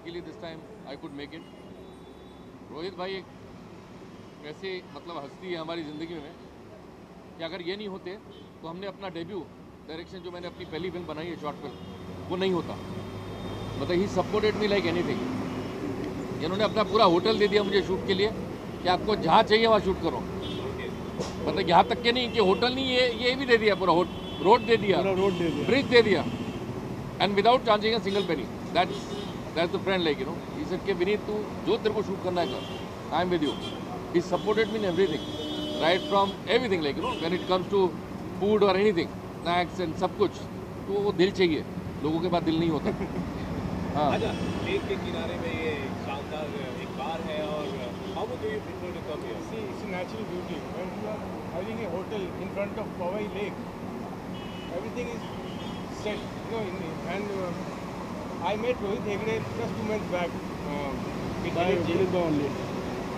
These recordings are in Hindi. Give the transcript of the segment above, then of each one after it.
Luckily this time I could make it. Rohit भाई एक ऐसे मतलब हस्ती है हमारी ज़िंदगी में कि अगर ये नहीं होते तो हमने अपना डेब्यू डायरेक्शन जो मैंने अपनी पहली फिल्म बनाई है शॉर्ट फिल्म वो नहीं होता। मतलब ही सपोर्टेड मी लाइक एनीथिंग। इन्होंने अपना पूरा होटल दे दिया मुझे शूट के लिए कि आपको जहाँ चाहिए वहाँ शूट करो। मतलब यहाँ तक के नहीं कि होटल नहीं, ये भी दे दिया, पूरा रोड दे दिया, ब्रिज दे दिया, and without charging a single penny. That's the friend like he said कि विनीत तू जो तेरे को शूट करना है कर, I am with you. He supported me in everything, right from everything like when it comes to food और एनीथिंग, स्नैक्स एंड सब कुछ। तो वो दिल चाहिए, लोगों के पास दिल नहीं होता। हाँ, लेक के किनारे में ये शानदार एक बार है और how do you prefer to come here? See, it's a natural beauty. When you are having a hotel in front of Powai Lake, everything is set, and I met Rohit Hegde just 2 months back. Only.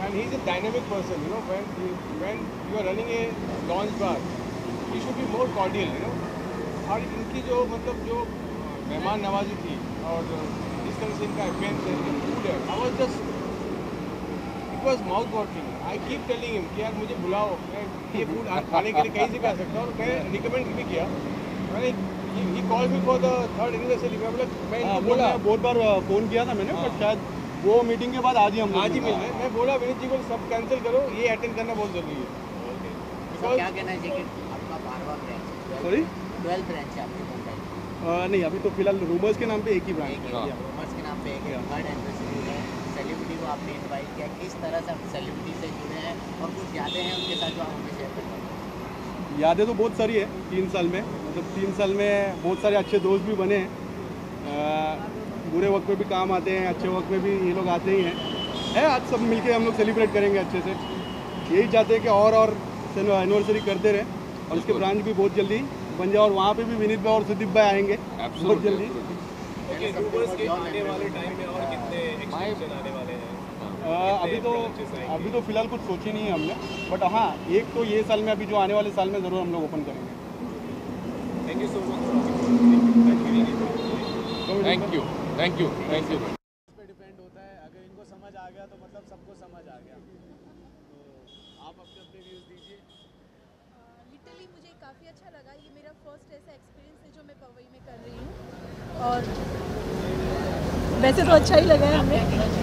And he's a dynamic person, when you are running a lounge bar, you should be more cordial, और इनकी जो मेहमान नवाजी थी और जिस तरह से इनका अफेयर्स है, फूड है, I was just, it was mouth watering. I keep telling him कि यार मुझे बुलाओ, मैं ये फूड खाने के लिए कहीं से भी आ सकता हूँ। और मैं रिकमेंड भी किया, मैंने he called me for the 3rd anniversary। मैं इनको बोला, बहुत बार फ़ोन किया था मैंने, पर शायद वो मीटिंग के बाद आज ही मिल रहे हैं। मैं बोला विनीत जी को सब कैंसिल करो, ये अटेंड करना बहुत ज़रूरी है। क्या कहना है कि आपका 12वां ब्रांच, सॉरी 12 ब्रांच है आपके मुंबई? नहीं, अभी तो फिलहाल रूमर्स के नाम पे एक ही ब्रांच है। रूमर्स के नाम पे एक है, 3rd एनिवर्सरी है, सेलिब्रिटी को आपने इनवाइट किया, किस तरह से आप सेलिब्रिटी से जुड़े हैं और कुछ यादें हैं उनके साथ जो आप हमें शेयर कर पाएं? यादें तो बहुत सारी है 3 साल में, मतलब 3 साल में बहुत सारे अच्छे दोस्त भी बने हैं। बुरे वक्त में भी काम आते हैं, अच्छे वक्त में भी ये लोग आते ही हैं। आज सब मिलके हम लोग सेलिब्रेट करेंगे अच्छे से। यही चाहते हैं कि और एनिवर्सरी करते रहें और उसके ब्रांच भी बहुत जल्दी बन जाए और वहाँ पे भी विनीत भाई और सुदीप भाई आएंगे बहुत जल्दी। ओके, रूमर्स के आने वाले टाइम में और कितने एक्सटेंशन आने वाले हैं? अभी तो फिलहाल कुछ सोची नहीं है हमने, बट हाँ, एक तो ये साल में, अभी जो आने वाले साल में ज़रूर हम लोग ओपन करेंगे। Thank you so much. Thank you. पे डिपेंड होता है, अगर इनको समझ आ गया तो मतलब सबको समझ आ गया। तो आप अपने व्यूज़ दीजिए। लिटरली मुझे काफ़ी अच्छा लगा, ये मेरा फर्स्ट ऐसा एक्सपीरियंस है जो मैं पवई में कर रही हूँ, और वैसे तो अच्छा ही लगा है, हमें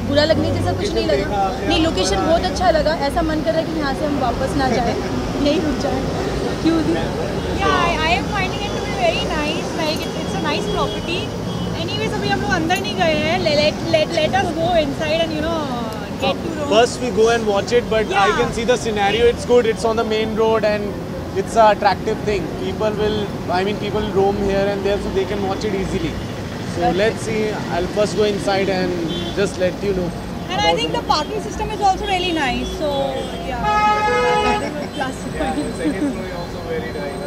बुरा लगने जैसा कुछ नहीं लगा। नहीं, लोकेशन बहुत अच्छा लगा, ऐसा मन कर रहा है कि यहाँ से हम वापस ना जाएं, यहीं रुक जाएं। क्यों? I am finding it to be very nice, like it's a nice property. Anyways, अभी हम लोग अंदर नहीं गए हैं, let us go inside and get to know. First we go and watch it, but I can see the scenario. It's good. It's on the main road and it's an attractive thing. People will roam here and there, so they can watch it easily. So let's see. I'll first go inside and just let you know. And I think the parking system is also really nice. So yeah, that is a plus point. The second floor is also very nice.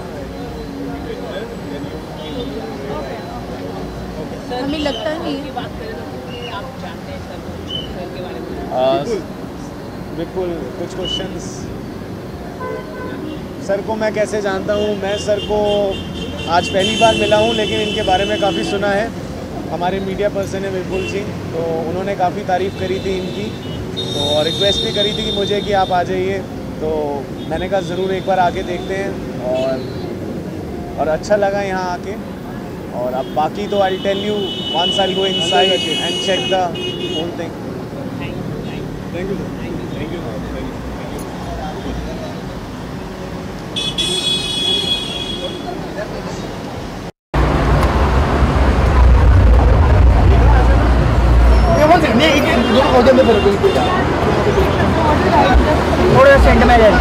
हमें लगता नहीं है। बात करें तो आप जानते हैं सर के बारे में? बिल्कुल, कुछ क्वेश्चंस। सर को मैं कैसे जानता हूँ? मैं सर को आज पहली बार मिला हूँ, लेकिन इनके बारे में काफ़ी सुना है। हमारे मीडिया पर्सन है विपुल सिंह, तो उन्होंने काफ़ी तारीफ़ करी थी इनकी, तो रिक्वेस्ट भी करी थी कि मुझे कि आप आ जाइए। तो मैंने कहा ज़रूर एक बार आके देखते हैं, और अच्छा लगा यहाँ आके। और अब बाकी तो I tell you once I go inside and check the whole thing. Thank you. थोड़ा सेंट में जाए,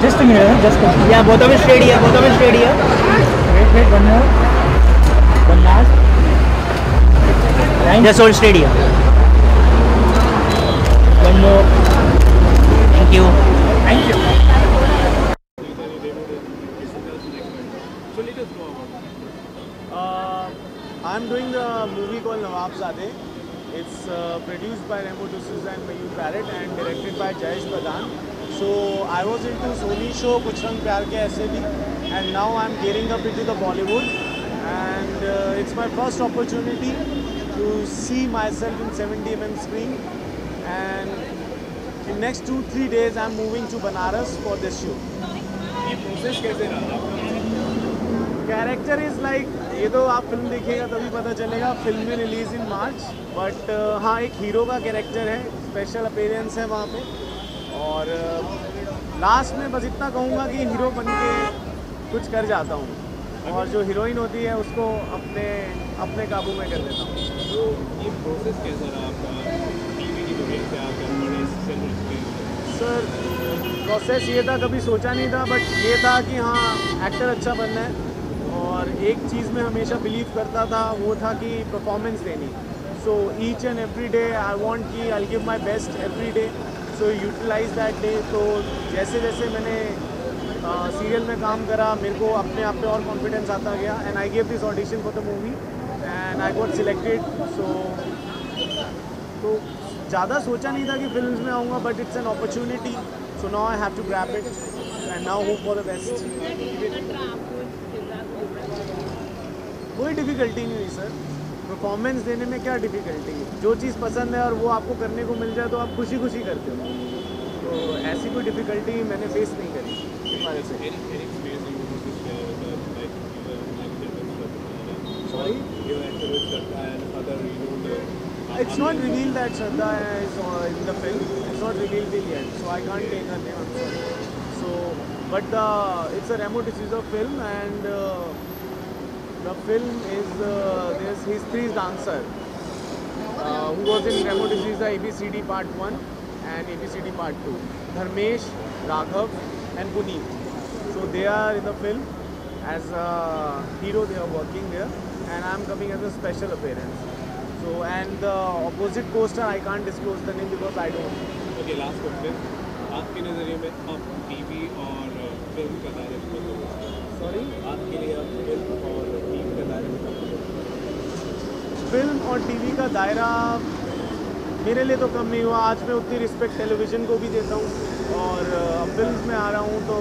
जस्ट मिनट, जस्ट या both of us straight here, wait one more, one last, right, just hold straight here, one more, thank you. I'm doing a movie called Nawabzade. It's produced by Remo D'Souza and Mayur Barrett and directed by Jayesh Pradhan. So I was into Sony show Kuch Rang Pyar Ke Aise Bhi, and now I'm gearing up into the Bollywood. and it's my first opportunity to see myself in 70 mm screen, and in next 2-3 days I'm moving to Banaras for this shoot. ये प्रोसेस कैसे रहा आपका? कैरेक्टर इज़ लाइक, ये तो आप फिल्म देखिएगा तभी पता चलेगा, फिल्म में रिलीज़ इन मार्च, बट हाँ एक हीरो का कैरेक्टर है, स्पेशल अपीयरेंस है वहाँ पे, और लास्ट में बस इतना कहूँगा कि हीरो बन के कुछ कर जाता हूँ, और जो हीरोइन होती है उसको अपने काबू में कर लेता हूँ। तो ये प्रोसेस कैसा रहा आपका टीवी की दुनिया से आकर बड़े सिल्वर स्क्रीन पर? सर प्रोसेस ये था, कभी सोचा नहीं था, बट ये था कि हाँ एक्टर अच्छा बनना है, और एक चीज़ में हमेशा बिलीव करता था, वो था कि परफॉर्मेंस देनी। So each and every day I want कि I give my best every day, so utilise that day. तो जैसे जैसे मैंने सीरियल में काम करा, मेरे को अपने आप पे और कॉन्फिडेंस आता गया, and I give this audition for the movie and I got selected. तो ज़्यादा सोचा नहीं था कि फिल्म्स में आऊँगा, but it's an opportunity, so now I have to grab it and now hope for the best. कोई डिफ़िकल्टी नहीं हुई सर, परफॉर्मेंस देने में क्या डिफ़िकल्टी है, जो चीज़ पसंद है और वो आपको करने को मिल जाए तो आप खुशी खुशी करते हो, तो ऐसी कोई डिफ़िकल्टी मैंने फेस नहीं करी हमारे से। Sorry? It's not revealed that Shraddha is in the film. It's not revealed till yet, so I can't take her name. I'm sorry. So, but it's a Remo D'Souza film, and the film is there's History's Dancer, who was in Remo D'Souza ABCD Part 1 and ABCD Part 2. Dharmesh, Raghav, and Puneet. So they are in the film as a hero. They are working there, and I'm coming as a special appearance. So, and the opposite co-star, I can't disclose the name because I don't know. Okay, last question. आपके नज़रिए में अब टीवी और फिल्म का दायरा कब होगा? Sorry? आपके लिए अब फिल्म और टीवी का दायरा कब होगा? फिल्म और टीवी का दायरा मेरे लिए तो कम नहीं हुआ। आज मैं उतनी रिस्पेक्ट टेलीविज़न को भी देता हूँ, और फिल्म में आ रहा हूँ तो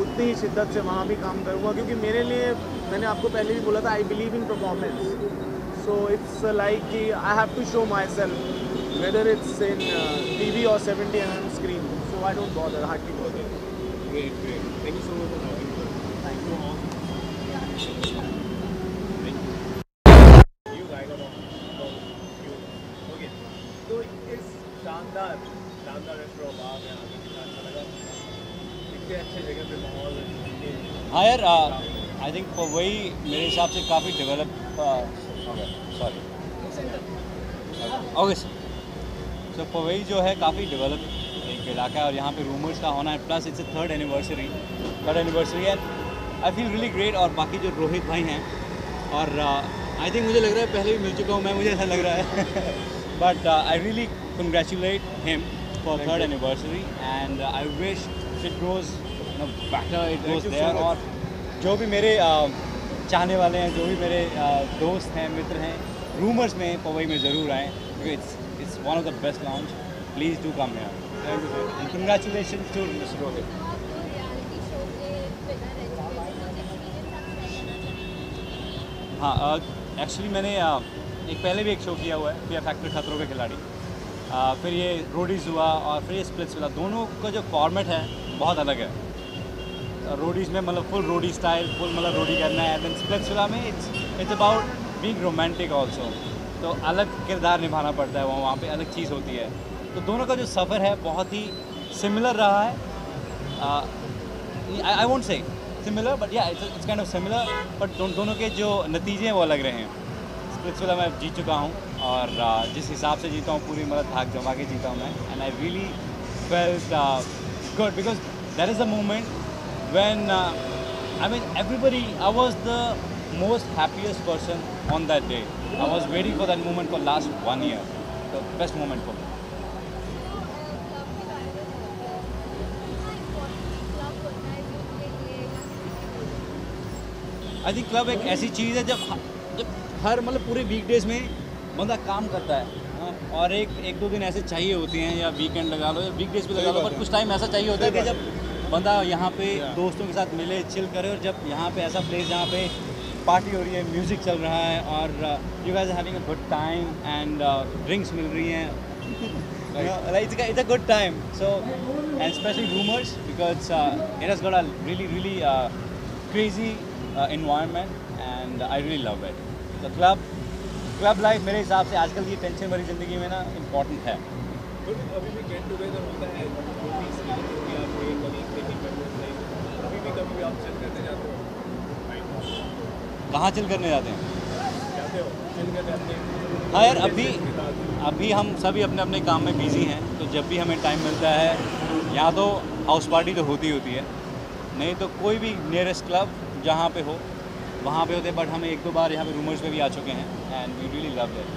उतनी ही शिद्दत से वहाँ भी काम करूँगा, क्योंकि मेरे लिए, मैंने आपको पहले भी बोला था, I believe in performance. So it's like I have to show myself, whether it's in TV or 70 mm screen. So I don't bother, hardly bother. Great, great. Thank you so much for talking to us. Thank you all. You guys are about you. Okay. तो इस शानदार रेस्टोरेंट बार में आके कितना अच्छा लगा, इतने अच्छे जगह पे माहौल है। हाँ यार, आई थिंक वही मेरे हिसाब से काफ़ी develop sorry okay so Powai जो है काफ़ी डेवलप एक इलाका है, और यहाँ पे रूमर्स का होना है, plus it's third anniversary and I feel really great. और बाकी जो रोहित भाई हैं, और आई थिंक मुझे लग रहा है पहले भी मिल चुका हूँ मैं, मुझे ऐसा लग रहा है but I really congratulate him for third anniversary, and I wish it grows better, it grows there. और जो भी मेरे चाहने वाले हैं, जो भी मेरे दोस्त हैं, मित्र हैं, रूमर्स में पवई में ज़रूर आएँ, क्योंकि it's one of the best lounge. Please do come here. Thank you sir, and congratulations to mister Rohit. हाँ, एक्चुअली मैंने एक पहले भी एक शो किया हुआ है, फियर फैक्टर खतरों के खिलाड़ी, फिर ये रोडीज़ हुआ, और फिर ये स्प्लिट्स हुआ। दोनों का जो फॉर्मेट है बहुत अलग है। रोडीज़ में मतलब फुल रोडी स्टाइल, फुल मतलब रोडी करना है, देन स्प्लिट्सविला में it's about being romantic also, तो अलग किरदार निभाना पड़ता है, वहाँ पे अलग चीज़ होती है। तो दोनों का जो सफ़र है बहुत ही सिमिलर रहा है। I won't say similar, but yeah it's kind of similar, but दोनों के जो नतीजे हैं वो अलग रहे हैं। स्प्लिट्सविला मैं जीत चुका हूँ, और जिस हिसाब से जीता हूँ, पूरी मतलब धाक जमा के जीता हूँ मैं, and I really felt good, because that is the moment when I mean everybody, I was the most happiest person on that day. I was waiting for that moment for last 1 year, the best moment for me. I think club एक ऐसी चीज़ है जब हर मतलब पूरे वीकडेज में बंदा काम करता है, और एक दो दिन ऐसे चाहिए होते हैं, या वीकेंड लगा लो या वीकडेज पे लगा लो, बट कुछ टाइम ऐसा चाहिए होता है कि जब बंदा यहाँ पे दोस्तों के साथ मिले, चिल करे, और जब यहाँ पे ऐसा प्लेस जहाँ पे पार्टी हो रही है, म्यूज़िक चल रहा है और you guys are having a good time and drinks मिल रही हैं. It's a good time. So, and especially Rumors because it has got a really crazy environment and I really love it. So club life मेरे हिसाब से आजकल की टेंशन भरी ज़िंदगी में ना इम्पोर्टेंट है. अभी भी गेट टुगेदर होता है, आपके कलीग अभी भी कभी आप चिल करने जाते हो? कहाँ चिल करने जाते हैं? जाते हो चिल करने जाते हैं? हाँ यार, अभी हम सभी अपने अपने काम में बिज़ी हैं, तो जब भी हमें टाइम मिलता है या तो हाउस पार्टी तो होती है, नहीं तो कोई भी नियरेस्ट क्लब जहाँ पे हो वहाँ पे होते हैं. बट हम 1-2 बार यहाँ पे रूमर्स पे भी आ चुके हैं and we really love it.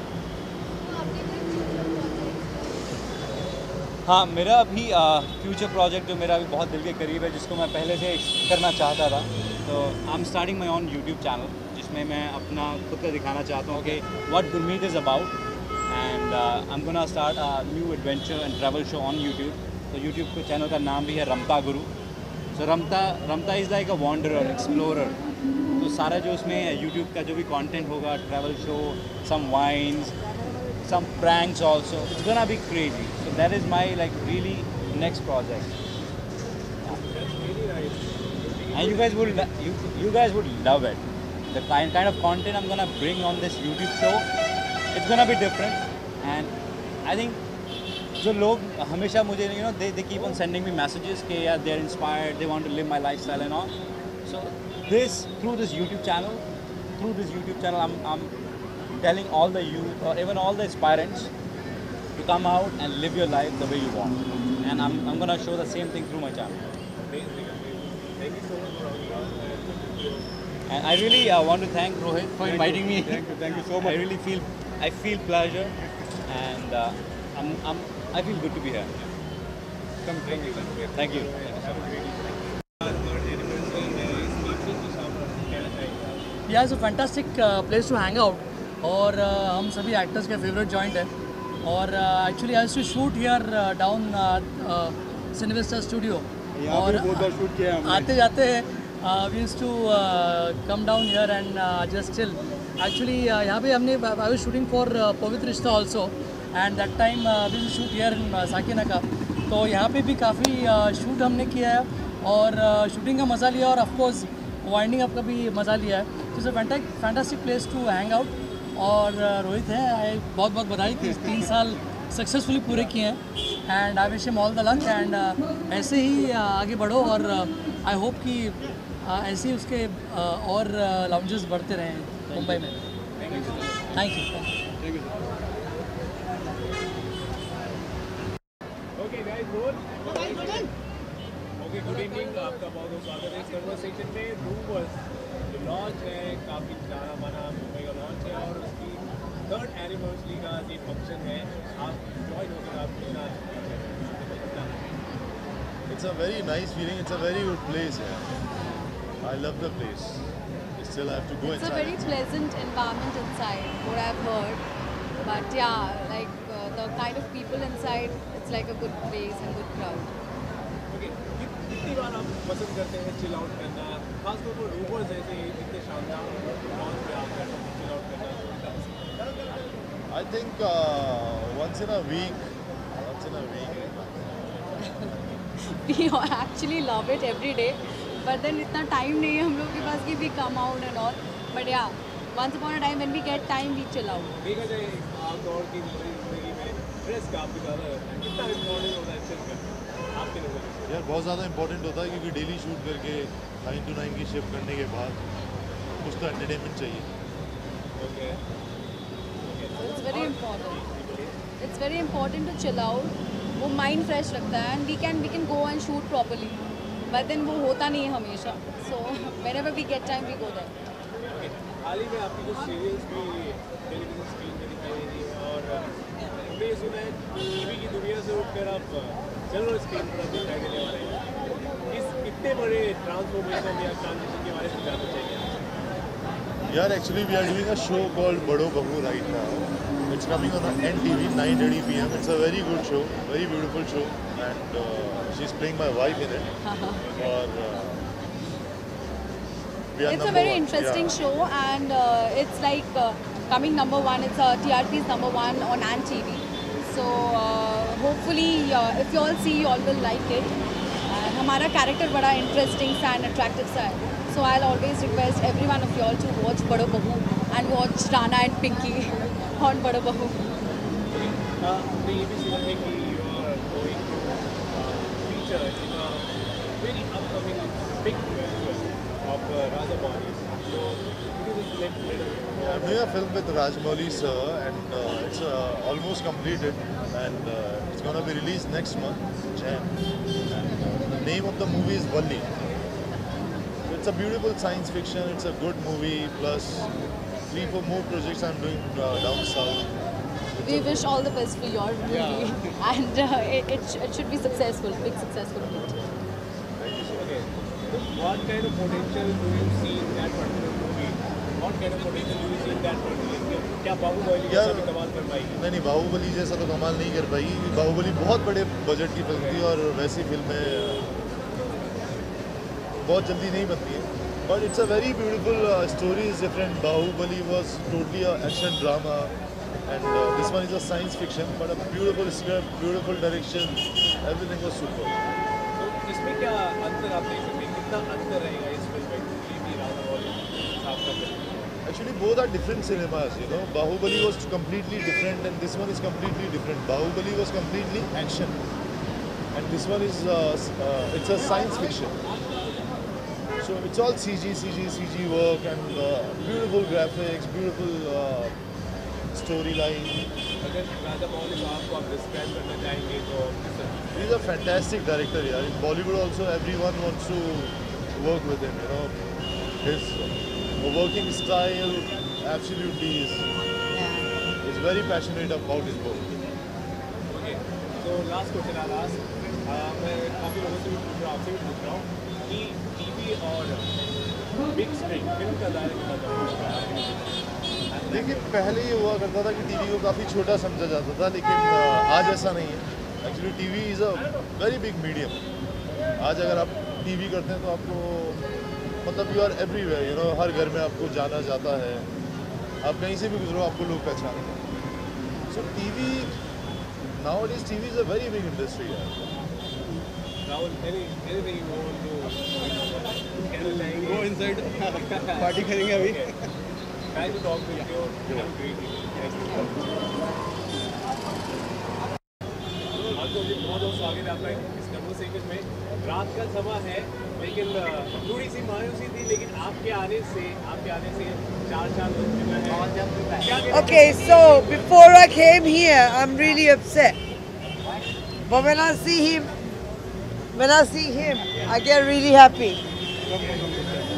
हाँ, मेरा अभी फ्यूचर प्रोजेक्ट जो मेरा अभी बहुत दिल के करीब है, जिसको मैं पहले से करना चाहता था, तो I am starting my on YouTube channel, जिसमें मैं अपना खुद का दिखाना चाहता हूँ कि what Gurmeet is about and I am gonna start a new adventure and travel show on YouTube. तो यूट्यूब के चैनल का नाम भी है रमता गुरु. सो रमता is like a wanderer, explorer. तो सारा जो उसमें यूट्यूब का जो भी कंटेंट होगा, travel show, some wines, some pranks also, it's gonna be crazy. So that is my like really next project. And you guys would love it. The kind of content I'm gonna bring on this YouTube show, it's gonna be different. And I think जो लोग हमेशा मुझे they keep on sending me messages कि यार they're inspired, they want to live my lifestyle and all. So through this YouTube channel I'm telling all the youth or even all the aspirants to come out and live your life the way you want. And I'm going to show the same thing through my channel. Thank you so much for And I really want to thank Rohit for inviting me. Thank you so much. I feel pleasure and I feel good to be here. Thank you. Yeah, it's a fantastic place to hang out. और हम सभी एक्टर्स के फेवरेट जॉइंट है. और actually I to shoot here down Cinevista studio. और आते जाते we used to come down here and just chill. Actually यहाँ पे हमने I was shooting for Pavitra Rishta also and that time we used to shoot here in Sakinaka. तो यहाँ पे भी काफ़ी शूट हमने किया है और शूटिंग का मज़ा लिया और ऑफकोर्स वाइंडिंग अप का भी मज़ा लिया है. It's a fantastic place to hang out. और रोहित है, बहुत बहुत बधाई कि 3 साल सक्सेसफुली पूरे किए हैं and I wish him all the luck and ऐसे ही आगे बढ़ो और आई होप कि ऐसे ही उसके और लाउंजेस बढ़ते रहें मुंबई में. Thank you. Okay guys, okay, good evening. आपका बहुत बहुत स्वागत है इस कन्वर्सेशन में. रूमर्स जो लॉन्च है, काफ़ी जाना माना मुंबई का लॉन्च है और उसकी 3rd एनिवर्सरी का ये फंक्शन है. आप जॉइन होकर आप It's a very nice feeling. It's a very good place. Yeah. I love the place. I still have to go inside. It's a very pleasant environment inside, what I've heard. But yeah, like the kind of people inside, it's like a good place and good crowd. Okay, कितनी बार आप पसंद करते हैं चिल आउट करना, खासतौर पर रूमर्स जैसे इतने शानदार लॉन्च पे आप चिल आउट करना? I think once in a week. We actually love it every day, but then इतना time नहीं है हम लोग के पास कि we come out and all. But yeah, once upon a time when we get time, we chill out. देखा जाए आमतौर की जिंदगी में स्ट्रेस काफ़ी ज़्यादा रहता है, कितना इम्पोर्टेंट होता है चिल करना आपके नज़र से? यार बहुत ज़्यादा इंपॉर्टेंट होता है क्योंकि डेली शूट करके 9 to 9 की शिफ्ट करने के बाद कुछ तो एंटरटेनमेंट चाहिए. Okay. It's very important. It's very important to chill out. वो माइंड फ्रेश रखता है and we can go and shoot properly, but then वो होता नहीं है हमेशा. So whenever we get time we go there. हाल ही में आपकी कुछ सीरियल्स भी टेलीविजन स्क्रीन में दिखाई दी और हमने ये सुना है टीवी की दुनिया से उठकर आप सिल्वर स्क्रीन पर दिखाई देने वाले हैं. इस इतने बड़े ट्रांसफॉर्मेशन या ट्रांजिशन के बारे में जानना चाहिए. यार actually we are doing a show called Badho Bahu right now. It's coming on NTV 9:30 p.m. It's a very good show, very beautiful show, and she's playing my wife in it. और we are It's a number very one. interesting Yeah. show, and it's like coming number one. It's TRP's number one on Ant TV. So hopefully, if you all see, you all will like it. And हमारा character बड़ा interesting सा and attractive सा है. So I'll always request every one of you all to watch बड़ो बहू and watch Rana and Pinky on बड़ो बहू. आपने ये भी सुना है कि you are going to feature in a very upcoming big festival of Rajamouli. So could you just let Yeah, I'm doing a film with Rajamouli sir, and it's almost completed, and it's gonna be released next month, Jan. And the name of the movie is Valli. It's a beautiful science fiction. It's a good movie. Plus 3-4 more projects I'm doing down south. We wish all the best for your movie, and it should be successful, big successful hit. Okay. So what kind of potential do you see in that particular movie? What kind of potential do you see in that particular film? क्या बाहुबली जैसा भी कमाल कर पाएगी? नहीं, बाहुबली जैसा तो कमाल नहीं कर पाई. बाहुबली बहुत बड़े बजट की फिल्म थी और वैसी फिल्में बहुत जल्दी नहीं बनती है. But it's a very beautiful story is different. Bahubali was totally a action drama, and this one is a science fiction, but a beautiful script, beautiful direction, everything was super. तो इसमें क्या अंतर आप देख सकते हैं? कितना अंतर रहेगा इस फिल्म में? टीवी राजामौली साहब का film. Actually, both are different cinemas, you know. Bahubali was completely different, and this one is completely different. Bahubali was completely action, and this one is it's a science fiction. So it's all CG work, and beautiful graphics, beautiful storyline. अगर राजामौली साहब को आप डिस्क्राइब करना चाहेंगे तो किस तरह? He's a fantastic director, yeah. In Bollywood also, everyone wants to work with him, you know. His working style absolutely is very passionate about his work. Okay, तो लास्ट क्वेश्चन आ रहा मैं काफ़ी लोगों से भी पूछ रहा हूँ, आपसे भी पूछ रहा हूँ कि टीवी और बिग स्क्रीन फिल्म का दायरा कितना ज़्यादा है? देखिए, पहले ये हुआ करता था कि टीवी को काफ़ी छोटा समझा जाता था, लेकिन आज ऐसा नहीं है. Actually TV is a very big medium. आज अगर आप टीवी करते हैं तो आपको मतलब you are everywhere, you know. हर घर में आपको जाना जाता है, आप कहीं से भी गुजरो आपको लोग पहचानेंगे. So TV nowadays TV is a very big industry है. Rahul, anything you want to कहना चाहेंगे? Go inside. पार्टी करेंगे अभी. Nice to talk with you. Have a great evening. आपको जी बहुत स्वागत है आपका इस कन्वर्सेशन में. रात का समय है, लेकिन थोड़ी सी मायूसी थी, लेकिन आपके आने से 4 बज चुका है. Okay, so before I came here, I'm really upset. But when I see him, I get really happy.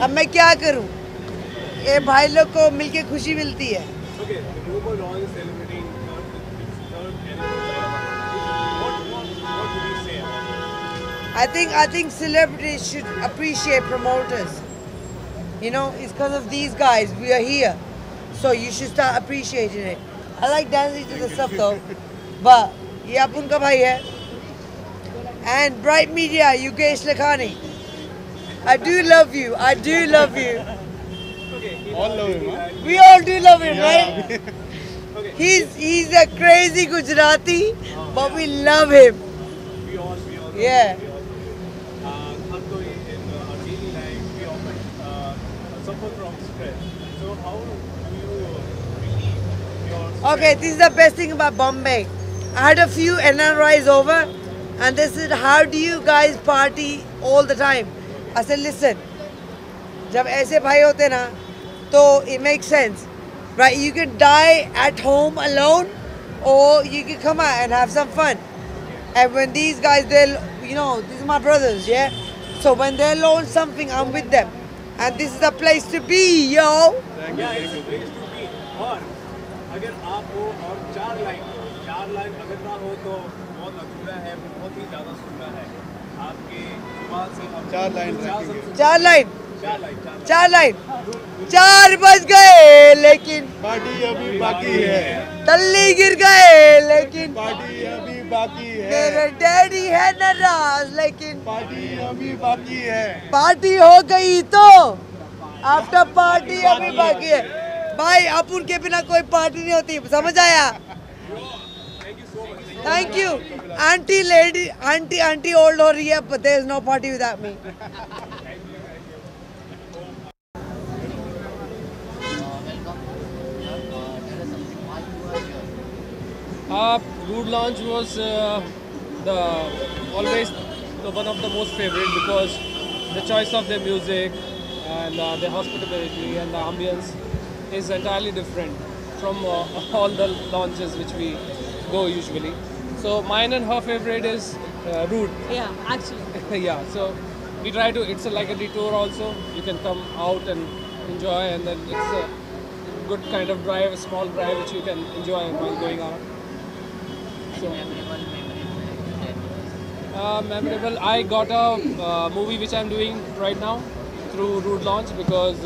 अब मैं क्या करूं? ये भाई लोग को मिलके खुशी मिलती है. Okay, the group of Ron is celebrating third anniversary. What would you say about it? I think celebrities should appreciate promoters. You know, it's because of these guys we are here. So you should start appreciating it. I like dancing to the stuff though. But ये अपन का भाई है. And Bright Media, Yugesh Lakhani. I do love you. All love him, huh? We all do love him, right? Okay. He's a crazy Gujarati, but we love him. We all. Yeah. हम तो in our daily life we often suffer from stress. So how do you relieve your stress? Okay, this is the best thing about Bombay. I had a few NRIs over, and they said, "How do you guys party all the time?" I said, "Listen, जब ऐसे भाई होते ना, तो it makes sense, right? You can die at home alone, or you can come out and have some fun. And when these guys, these are my brothers, yeah. So when they launch something, I'm with them, and this is the place to be, yo." Yeah, it's a place to be. और अगर आप हो और 4 लाइन अगर ना हो तो बहुत अधूरा है, बहुत ही ज़्यादा सुनना है. आपके जुबान से हम 4 लाइन रखेंगे. 4 लाइन. 4 लाइन. 4 बज गए लेकिन पार्टी अभी बाकी है. तल्ली गिर गए लेकिन पार्टी अभी बाकी है. मेरे डैडी है नाराज लेकिन पार्टी अभी बाकी है. पार्टी हो गई तो आफ्टर पार्टी अभी बाकी है भाई, अपुन के बिना कोई पार्टी नहीं होती, समझ आया? Thank you aunty, lady aunty old हो रही है, but there is no party without me. Rude Lounge was always one of the most favorite because the choice of their music and their hospitality and the ambience is entirely different from all the lounges which we go usually. So mine and her favorite is Rude. Yeah, actually. Yeah, so we try to, it's like a detour also. You can come out and enjoy, and then it's a good kind of drive, a small drive which you can enjoy while going out. So, memorable. I got a movie which I'm doing right now through Rude Lounge because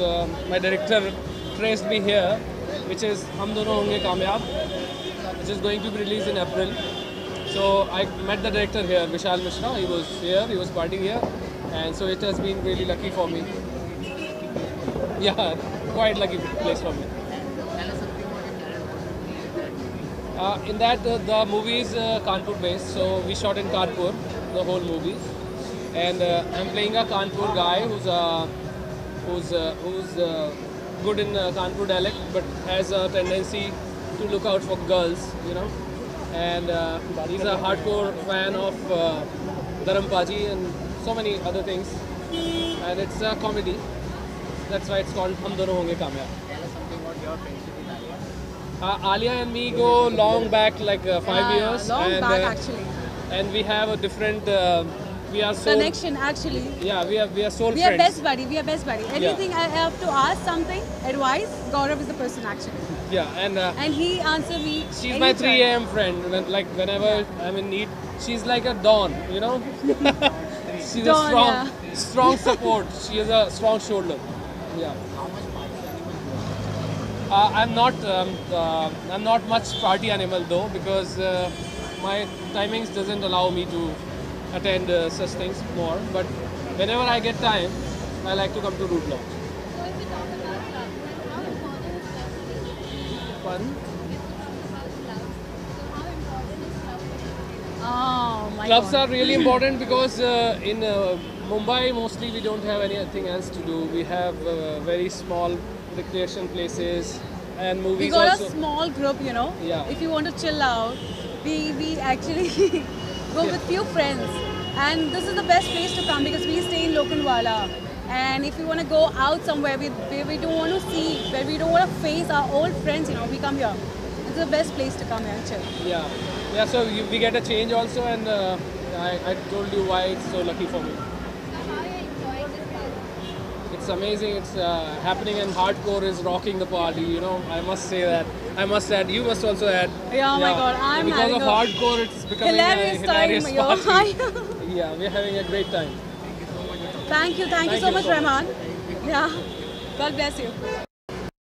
my director traced me here, which is Hum Dono Honge Kamyab, which is going to be released in April. So I met the director here, Vishal Mishra. He was here, he was partying here, and so it has been really lucky for me. Yeah, quite lucky place for me. In that, the movie is Kanpur based, so we shot in Kanpur, the whole movie, and I'm playing a Kanpur guy who's good in Kanpur dialect, but has a tendency to look out for girls, you know, and he's a hardcore fan of Dharampaji and so many other things, and it's a comedy. That's why it's called Hum Dono Honge Kamyab. Tell us something about your friendship with Alia. Alia and me go long back, like 5 years. Long and, back actually. And we have a different, we are soul, Connection actually. yeah, we are soul We friends. are best buddy. We are best buddy. Anything I have to ask something, advice, Gaurav is the person actually. Yeah, and he answer me. she's my 3 a.m. friend. Like whenever I'm in need, she's like a dawn, you know. She's Dawn, a strong, yeah. strong support. She has a strong shoulder. Yeah. How much party animal you I'm not much party animal though, because my timings doesn't allow me to attend such things more. But whenever I get time, I like to come to Rude Lounge. Fun. Oh my Clubs God. are really important because in Mumbai mostly we don't have anything else to do. We have very small recreation places and We movies got also. a small group, you know. Yeah. If you want to chill out, we actually go with few friends, and this is the best place to come because we stay in Lokhandwala. And if you want to go out somewhere where we don't want to see, where we don't want to face our old friends, you know, we come here. It's the best place to come here and chill. Yeah, yeah. So we get a change also, and I told you why it's so lucky for me. It's amazing. It's happening, and hardcore is rocking the party. You know, I must say that. I must add. You must also add. Yeah, oh my God, I'm because having of a hardcore, it's becoming hilarious a hilarious time, yo. party. Yeah, we're having a great time. Thank you so much, Rahman. Yeah. God bless you.